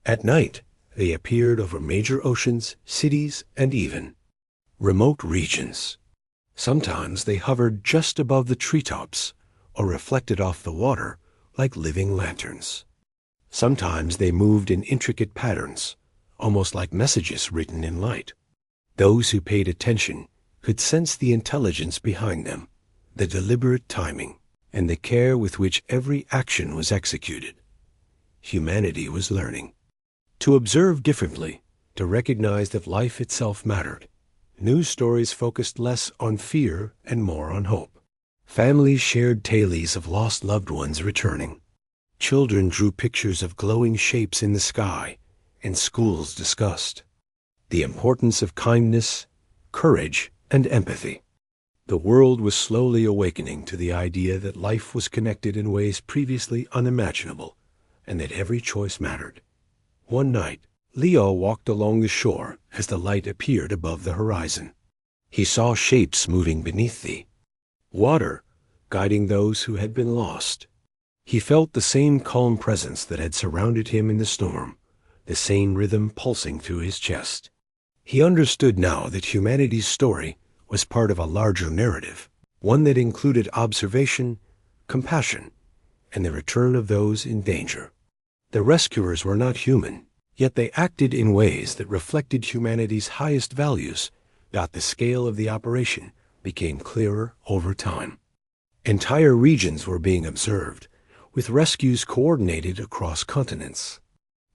S1: At night, they appeared over major oceans, cities, and even remote regions. Sometimes they hovered just above the treetops or reflected off the water like living lanterns. Sometimes they moved in intricate patterns, almost like messages written in light. Those who paid attention could sense the intelligence behind them, the deliberate timing, and the care with which every action was executed. Humanity was learning to observe differently, to recognize that life itself mattered. News stories focused less on fear and more on hope. Families shared tales of lost loved ones returning. Children drew pictures of glowing shapes in the sky, and schools discussed the importance of kindness, courage, and empathy. The world was slowly awakening to the idea that life was connected in ways previously unimaginable, and that every choice mattered. One night, Leo walked along the shore as the light appeared above the horizon. He saw shapes moving beneath the water, guiding those who had been lost. He felt the same calm presence that had surrounded him in the storm, the same rhythm pulsing through his chest. He understood now that humanity's story was part of a larger narrative, one that included observation, compassion, and the return of those in danger. The rescuers were not human, yet they acted in ways that reflected humanity's highest values. The scale of the operation became clearer over time. Entire regions were being observed, with rescues coordinated across continents.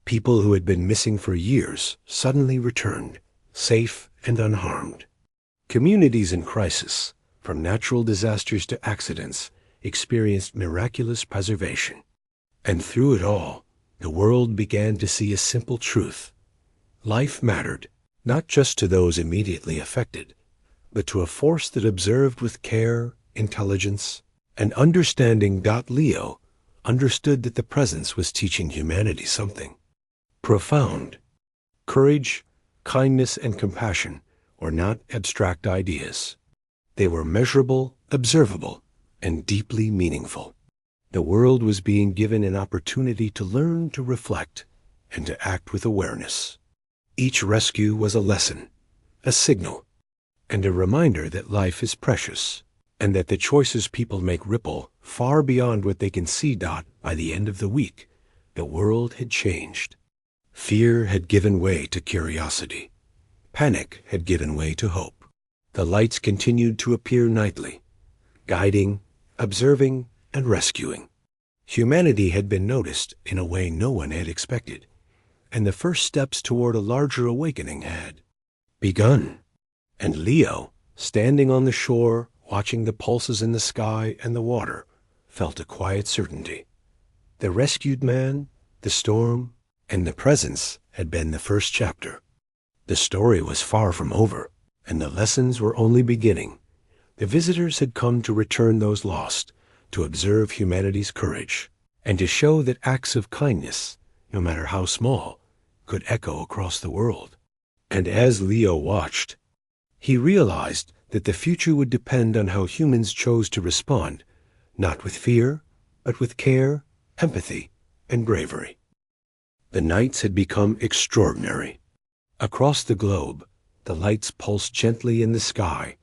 S1: People who had been missing for years suddenly returned, safe and unharmed. Communities in crisis, from natural disasters to accidents, experienced miraculous preservation. And through it all, the world began to see a simple truth. Life mattered, not just to those immediately affected, but to a force that observed with care, intelligence, and understanding. Leo understood that the presence was teaching humanity something profound. Courage, kindness, and compassion were not abstract ideas. They were measurable, observable, and deeply meaningful. The world was being given an opportunity to learn, to reflect, and to act with awareness. Each rescue was a lesson, a signal, and a reminder that life is precious, and that the choices people make ripple far beyond what they can see. By the end of the week, the world had changed. Fear had given way to curiosity. Panic had given way to hope. The lights continued to appear nightly, guiding, observing, and rescuing. Humanity had been noticed in a way no one had expected, and the first steps toward a larger awakening had begun. And Leo, standing on the shore, watching the pulses in the sky and the water, felt a quiet certainty. The rescued man, the storm, and the presence had been the first chapter. The story was far from over, and the lessons were only beginning. The visitors had come to return those lost, to observe humanity's courage, and to show that acts of kindness, no matter how small, could echo across the world. And as Leo watched, he realized that the future would depend on how humans chose to respond, not with fear, but with care, empathy, and bravery. The nights had become extraordinary. Across the globe, the lights pulsed gently in the sky,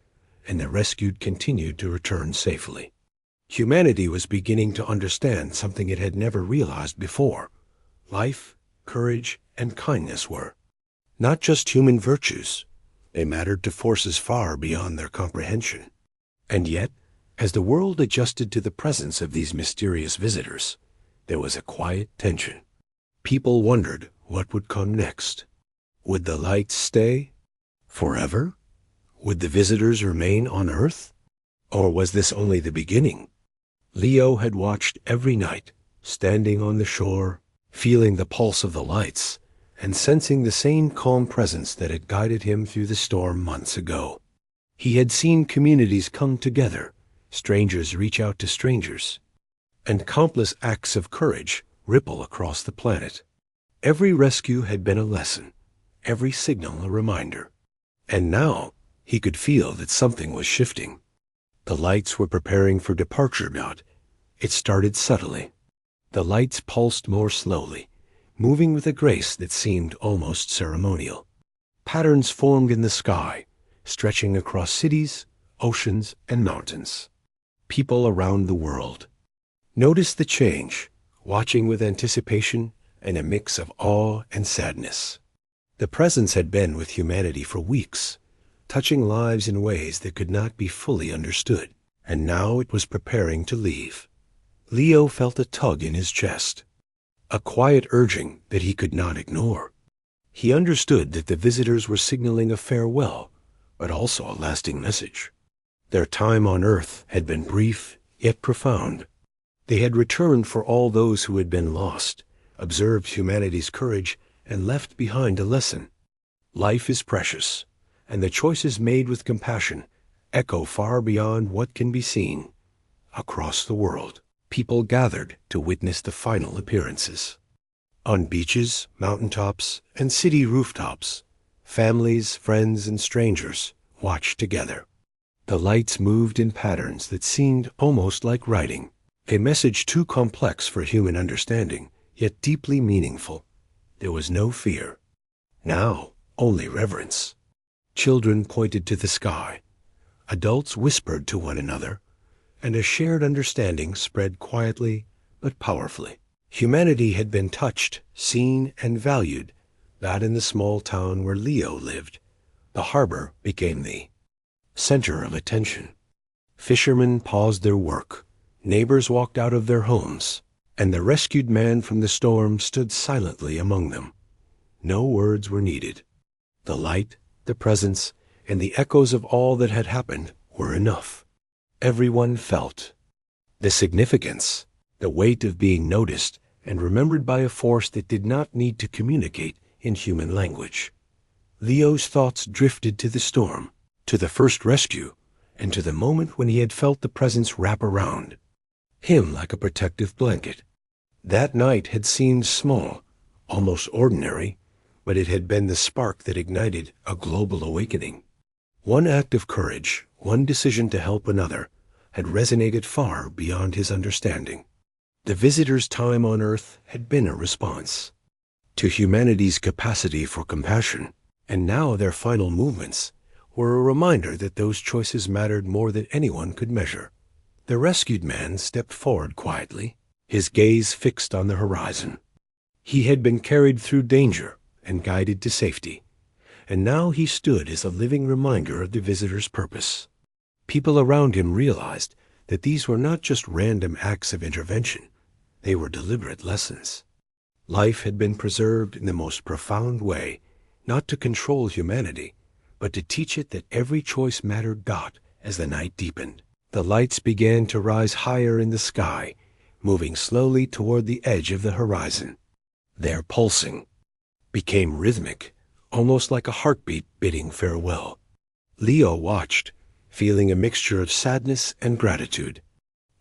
S1: and the rescued continued to return safely. Humanity was beginning to understand something it had never realized before. Life, courage, and kindness were not just human virtues. They mattered to forces far beyond their comprehension. And yet, as the world adjusted to the presence of these mysterious visitors, there was a quiet tension. People wondered what would come next. Would the lights stay forever? Would the visitors remain on Earth? Or was this only the beginning? Leo had watched every night, standing on the shore, feeling the pulse of the lights, and sensing the same calm presence that had guided him through the storm months ago. He had seen communities come together, strangers reach out to strangers, and countless acts of courage ripple across the planet. Every rescue had been a lesson, every signal a reminder. And now he could feel that something was shifting. The lights were preparing for departure. It started subtly. The lights pulsed more slowly, moving with a grace that seemed almost ceremonial. Patterns formed in the sky, stretching across cities, oceans, and mountains. People around the world noticed the change, watching with anticipation and a mix of awe and sadness. The presence had been with humanity for weeks, touching lives in ways that could not be fully understood, and now it was preparing to leave. Leo felt a tug in his chest, a quiet urging that he could not ignore. He understood that the visitors were signaling a farewell, but also a lasting message. Their time on Earth had been brief, yet profound. They had returned for all those who had been lost, observed humanity's courage, and left behind a lesson. Life is precious, and the choices made with compassion echo far beyond what can be seen. Across the world, people gathered to witness the final appearances. On beaches, mountaintops, and city rooftops, families, friends, and strangers watched together. The lights moved in patterns that seemed almost like writing, a message too complex for human understanding, yet deeply meaningful. There was no fear. Now, only reverence. Children pointed to the sky. Adults whispered to one another, and a shared understanding spread quietly but powerfully. Humanity had been touched, seen, and valued. That in the small town where Leo lived, the harbor became the center of attention. Fishermen paused their work. Neighbors walked out of their homes, and the rescued man from the storm stood silently among them. No words were needed. The light, the presence, and the echoes of all that had happened were enough. Everyone felt the significance, the weight of being noticed and remembered by a force that did not need to communicate in human language. Leo's thoughts drifted to the storm, to the first rescue, and to the moment when he had felt the presence wrap around him like a protective blanket. That night had seemed small, almost ordinary, but it had been the spark that ignited a global awakening. One act of courage, one decision to help another, had resonated far beyond his understanding. The visitors' time on Earth had been a response to humanity's capacity for compassion, and now their final movements were a reminder that those choices mattered more than anyone could measure. The rescued man stepped forward quietly, his gaze fixed on the horizon. He had been carried through danger and guided to safety, and now he stood as a living reminder of the visitor's purpose. People around him realized that these were not just random acts of intervention. They were deliberate lessons. Life had been preserved in the most profound way, not to control humanity, but to teach it that every choice mattered. As the night deepened, the lights began to rise higher in the sky, moving slowly toward the edge of the horizon. Their pulsing became rhythmic, almost like a heartbeat bidding farewell. Leo watched, feeling a mixture of sadness and gratitude.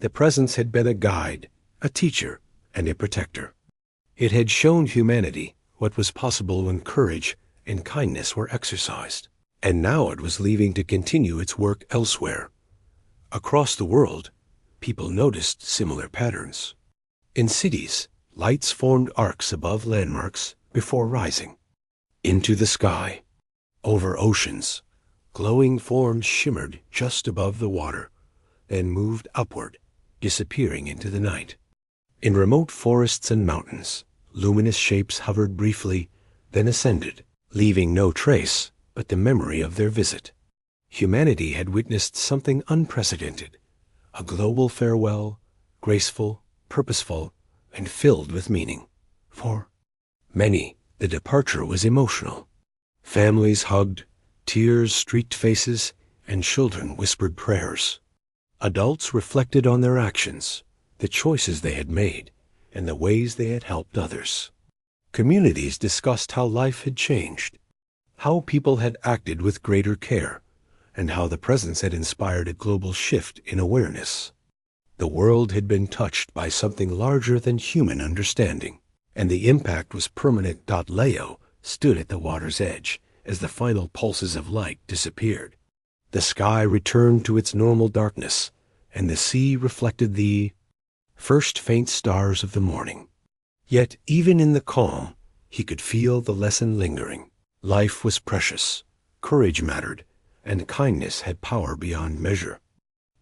S1: The presence had been a guide, a teacher, and a protector. It had shown humanity what was possible when courage and kindness were exercised, and now it was leaving to continue its work elsewhere. Across the world, people noticed similar patterns. In cities, lights formed arcs above landmarks before rising. Into the sky, over oceans, glowing forms shimmered just above the water, then moved upward, disappearing into the night. In remote forests and mountains, luminous shapes hovered briefly, then ascended, leaving no trace but the memory of their visit. Humanity had witnessed something unprecedented, a global farewell, graceful, purposeful, and filled with meaning. For many, the departure was emotional. Families hugged, tears streaked faces, and children whispered prayers. Adults reflected on their actions, the choices they had made, and the ways they had helped others. Communities discussed how life had changed, how people had acted with greater care, and how the presence had inspired a global shift in awareness. The world had been touched by something larger than human understanding, and the impact was permanent. Leo stood at the water's edge as the final pulses of light disappeared. The sky returned to its normal darkness, and the sea reflected the first faint stars of the morning. Yet even in the calm, he could feel the lesson lingering. Life was precious, courage mattered, and kindness had power beyond measure.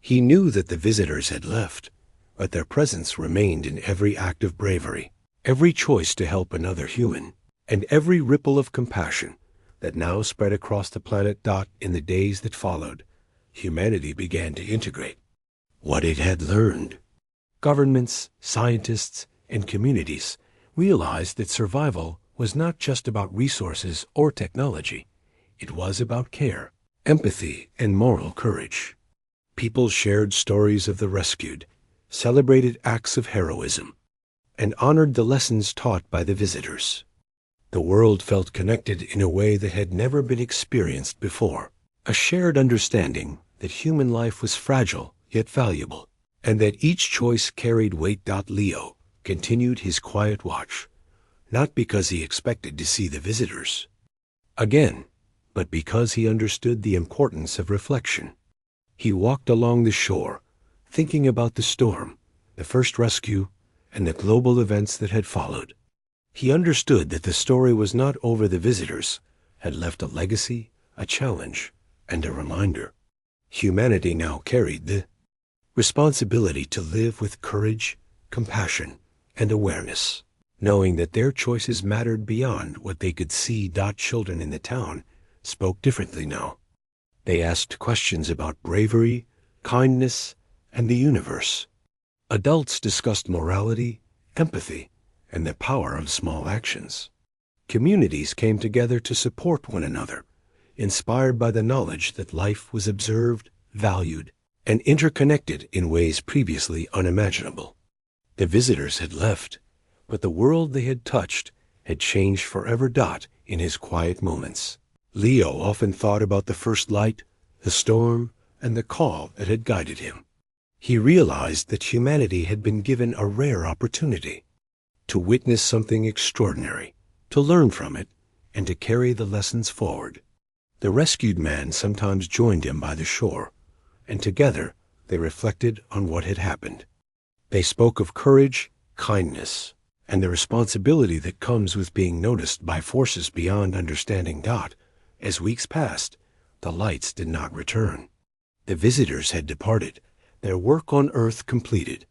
S1: He knew that the visitors had left, but their presence remained in every act of bravery, every choice to help another human, and every ripple of compassion that now spread across the planet. In the days that followed, humanity began to integrate what it had learned. Governments, scientists, and communities realized that survival was not just about resources or technology. It was about care, empathy, and moral courage. People shared stories of the rescued, celebrated acts of heroism, and honored the lessons taught by the visitors. The world felt connected in a way that had never been experienced before, a shared understanding that human life was fragile yet valuable, and that each choice carried weight. Leo continued his quiet watch, not because he expected to see the visitors again, but because he understood the importance of reflection. He walked along the shore, thinking about the storm, the first rescue, and the global events that had followed. He understood that the story was not over. The visitors had left a legacy, a challenge, and a reminder. Humanity now carried the responsibility to live with courage, compassion, and awareness, knowing that their choices mattered beyond what they could see. Children in the town spoke differently now. They asked questions about bravery, kindness, and the universe. Adults discussed morality, empathy, and the power of small actions. Communities came together to support one another, inspired by the knowledge that life was observed, valued, and interconnected in ways previously unimaginable. The visitors had left, but the world they had touched had changed forever. In his quiet moments, Leo often thought about the first light, the storm, and the call that had guided him. He realized that humanity had been given a rare opportunity to witness something extraordinary, to learn from it, and to carry the lessons forward. The rescued man sometimes joined him by the shore, and together they reflected on what had happened. They spoke of courage, kindness, and the responsibility that comes with being noticed by forces beyond understanding. As weeks passed, the lights did not return. The visitors had departed, their work on Earth completed,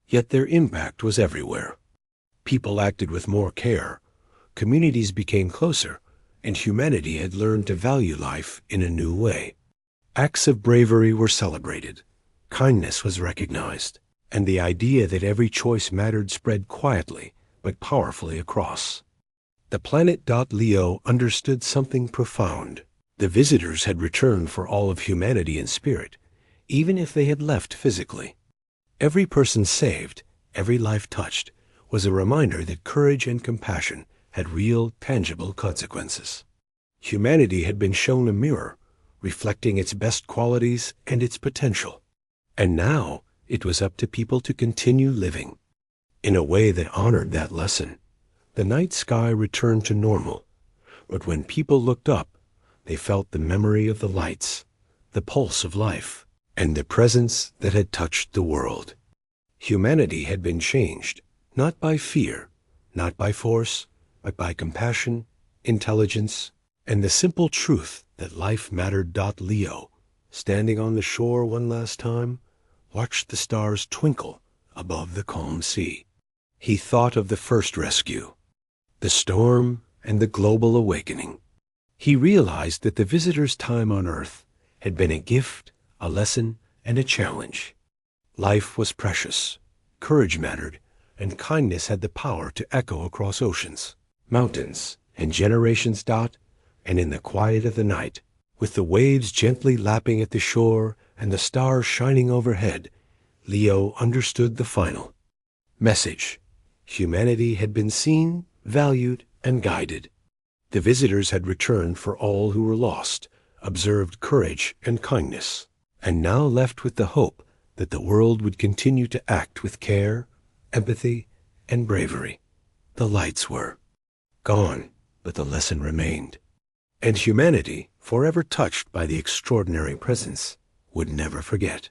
S1: yet their impact was everywhere. People acted with more care, communities became closer, and humanity had learned to value life in a new way. Acts of bravery were celebrated, kindness was recognized, and the idea that every choice mattered spread quietly but powerfully across the planet. Leo understood something profound. The visitors had returned for all of humanity in spirit, even if they had left physically. Every person saved, every life touched, was a reminder that courage and compassion had real, tangible consequences. Humanity had been shown a mirror, reflecting its best qualities and its potential. And now it was up to people to continue living in a way that honored that lesson. The night sky returned to normal, but when people looked up, they felt the memory of the lights, the pulse of life, and the presence that had touched the world. Humanity had been changed, not by fear, not by force, but by compassion, intelligence, and the simple truth that life mattered. Leo, standing on the shore one last time, watched the stars twinkle above the calm sea. He thought of the first rescue, the storm, and the global awakening. He realized that the visitors' time on Earth had been a gift, a lesson, and a challenge. Life was precious, courage mattered, and kindness had the power to echo across oceans, mountains, and generations. And in the quiet of the night, with the waves gently lapping at the shore and the stars shining overhead, Leo understood the final message. Humanity had been seen, valued, and guided. The visitors had returned for all who were lost, observed courage and kindness, and now left with the hope that the world would continue to act with care, empathy, and bravery. The lights were gone, but the lesson remained. And humanity, forever touched by the extraordinary presence, would never forget.